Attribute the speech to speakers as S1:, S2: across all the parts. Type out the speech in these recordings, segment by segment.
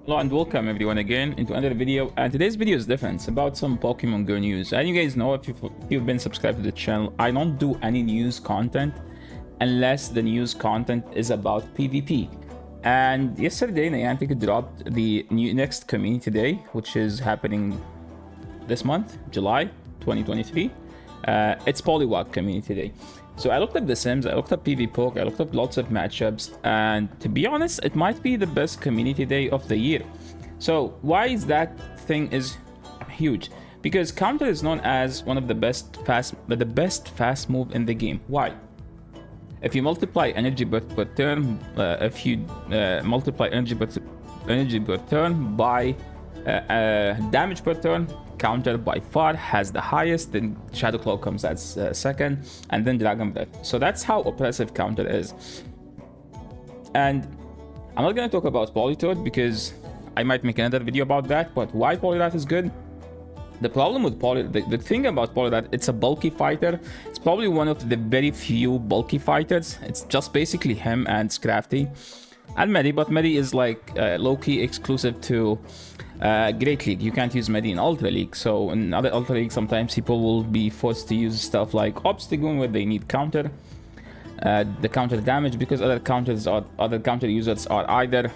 S1: Hello and welcome everyone again into another video, and today's video is different. It's about some Pokemon Go news. And you guys know, if you've been subscribed to the channel, I don't do any news content unless the news content is about PvP. And yesterday Niantic dropped the next community day, which is happening this month, July 2023. It's Poliwag Community Day. So I looked up the Sims, I looked up PvPoke, I looked up lots of matchups, and to be honest, it might be the best community day of the year. So why is that thing is huge? Because Counter is known as one of the best fast move in the game. Why? If you multiply energy per turn, if you multiply energy per turn by damage per turn, Counter by far has the highest, then Shadow Claw comes at second, and then Dragon Breath. So that's how oppressive Counter is. And I'm not going to talk about Politoed because I might make another video about that, but why Poliwrath is good? The problem with Poliwrath, the thing about Poliwrath, it's a bulky fighter. It's probably one of the very few bulky fighters. It's just basically him and Scrafty and Medi, but Medi is like low-key exclusive to Great League. You can't use Medi in Ultra League. So in other Ultra League, sometimes people will be forced to use stuff like Obstagoon, where they need counter, the counter damage, because other counter users are either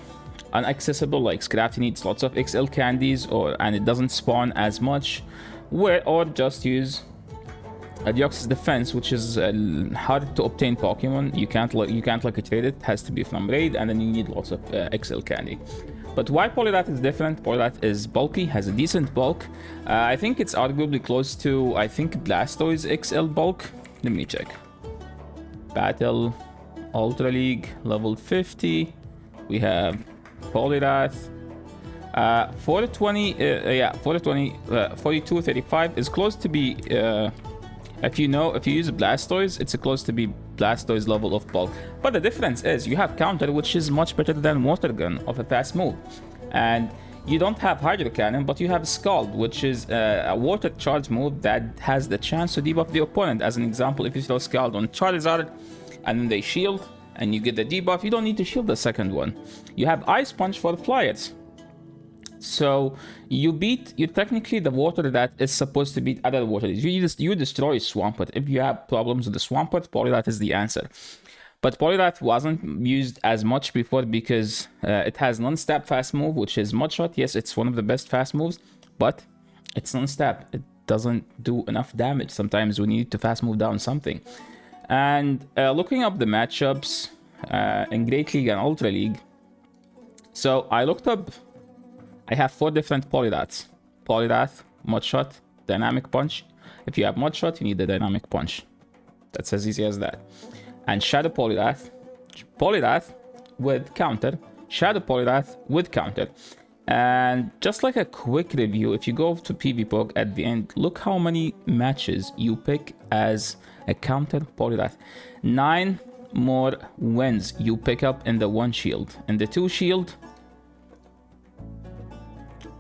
S1: inaccessible, like Scrafty needs lots of XL candies, and it doesn't spawn as much, or just use Deoxys Defense, which is hard to obtain Pokemon. You can't like trade it. It has to be from raid, and then you need lots of XL candy. But why Poliwrath is different? Poliwrath is bulky, has a decent bulk. I think it's arguably close to, I think, Blastoise XL bulk. Let me check. Battle, Ultra League, level 50. We have Poliwrath. 420, 4235 is close to be, if you use Blastoise, it's close to be Blastoise level of bulk. But the difference is you have Counter, which is much better than Water Gun of a fast move. And you don't have Hydro Cannon, but you have Scald, which is a water charge move that has the chance to debuff the opponent. As an example, if you throw Scald on Charizard and then they shield and you get the debuff, you don't need to shield the second one. You have Ice Punch for Flyers. So you're technically the water that is supposed to beat other water. You destroy Swampert. If you have problems with the Swampert, Poliwrath is the answer. But Poliwrath wasn't used as much before because it has non-stab fast move, which is Mudshot. Yes, it's one of the best fast moves, but it's non-stab. It doesn't do enough damage. Sometimes we need to fast move down something. And looking up the matchups in Great League and Ultra League, so I looked up. I have 4 different Poliwraths. Poliwrath, Mudshot, Dynamic Punch. If you have Mudshot, you need the Dynamic Punch. That's as easy as that. And Shadow Poliwrath. Poliwrath with counter. Shadow Poliwrath with counter. And just like a quick review, if you go to PvPoke at the end, look how many matches you pick as a counter Poliwrath. 9 more wins you pick up in the 1 shield. In the 2 shield,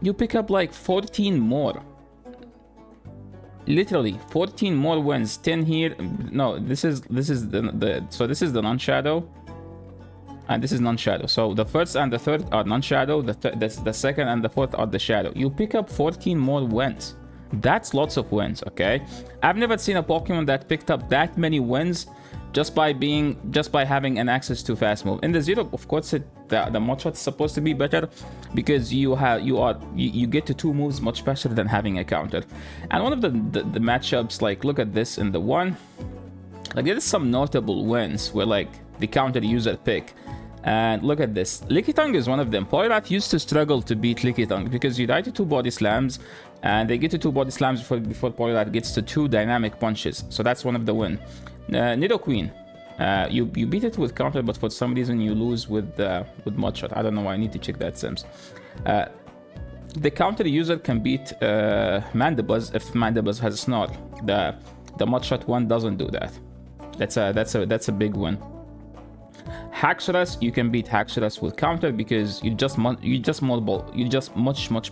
S1: you pick up like 14 more. Literally 14 more wins. 10 here. No, this is the non-shadow, and this is non-shadow. So the first and the third are non-shadow. The second and the fourth are the shadow. You pick up 14 more wins. That's lots of wins. Okay, I've never seen a Pokemon that picked up that many wins just by having an access to fast move. In the Zero, of course, the Mudshot is supposed to be better because you get to 2 moves much faster than having a counter. And one of the matchups, like look at this in the 1, like there is some notable wins where like the counter user pick. And look at this. Lickitung is one of them. Poliwrath used to struggle to beat Lickitung because you die to 2 body slams, and they get to 2 body slams before Poliwrath gets to 2 dynamic punches. So that's one of the win. Nidoqueen, you beat it with counter, but for some reason you lose with Mudshot. I don't know why. I need to check that, Sims. The counter user can beat Mandibuzz if Mandibuzz has a Snarl. The Mudshot one doesn't do that. That's a big win. Haxorus, you can beat Haxorus with counter because you're just much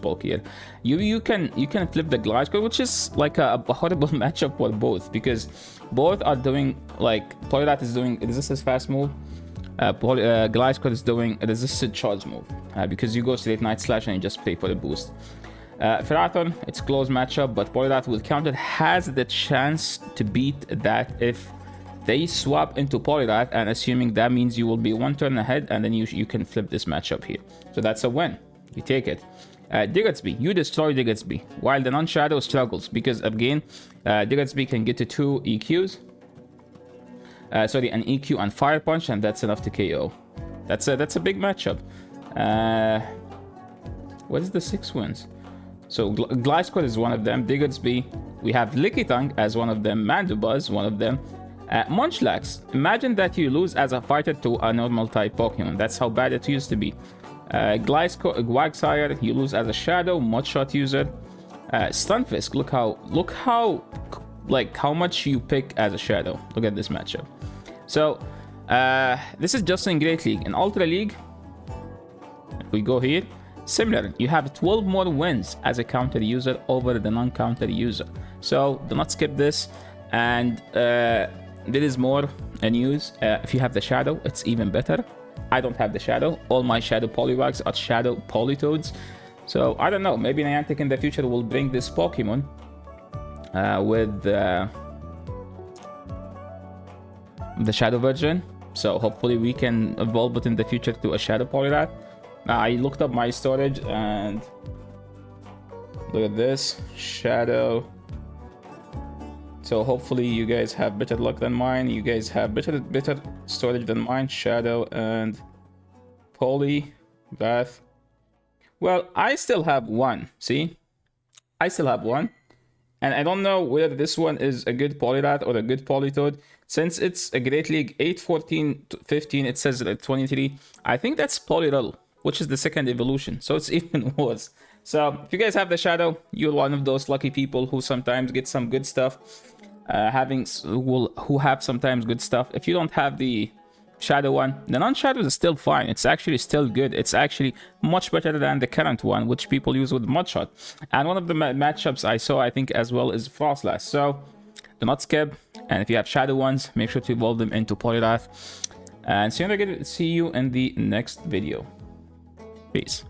S1: bulkier. You can flip the Gliscor, which is like a horrible matchup for both because both are doing, like, Poliwrath is doing resistance fast move, Gliscor is doing a resisted charge move because you go straight Night Slash and you just play for the boost. Ferrothorn, it's close matchup, but Poliwrath will counter, has the chance to beat that if they swap into Poliwrath, and assuming that means you will be one turn ahead, and then you can flip this matchup here. So that's a win. You take it. Diggersby, you destroy Diggersby, while the non-shadow struggles, because again, Diggersby can get to 2 EQs. Sorry, an EQ and Fire Punch, and that's enough to KO. That's a big matchup. What is the 6 wins? So Gliscor is one of them. Diggersby, we have Lickitung as one of them. Mandibuzz, one of them. Munchlax, imagine that you lose as a fighter to a normal type Pokemon. That's how bad it used to be. Quagsire, you lose as a Shadow Mudshot user. Stunfisk, look how like how much you pick as a Shadow. Look at this matchup. So this is just in Great League. In Ultra League, if we go here, similar, you have 12 more wins as a counter user over the non-counter user. So do not skip this. And there is more news. If you have the Shadow, it's even better. I don't have the Shadow. All my Shadow Poliwags are Shadow Politoads. So I don't know, maybe Niantic in the future will bring this Pokemon with the Shadow version. So hopefully we can evolve it in the future to a Shadow Poliwrath. I looked up my storage and look at this, Shadow. So hopefully you guys have better luck than mine. You guys have better storage than mine. Shadow and Poliwrath. Well, I still have one. See? I still have one. And I don't know whether this one is a good Poliwrath or a good Politoad. Since it's a Great League 8, 14, 15, it says at 23. I think that's Poliwrath, which is the second evolution. So it's even worse. So if you guys have the Shadow, you're one of those lucky people who sometimes get some good stuff. Who have sometimes good stuff. If you don't have the Shadow one, the non-Shadow is still fine. It's actually still good. It's actually much better than the current one, which people use with Mudshot. And one of the matchups I saw, I think, as well, is Frostlass. So do not skip. And if you have Shadow ones, make sure to evolve them into Poliwrath. And see you in the next video. Peace.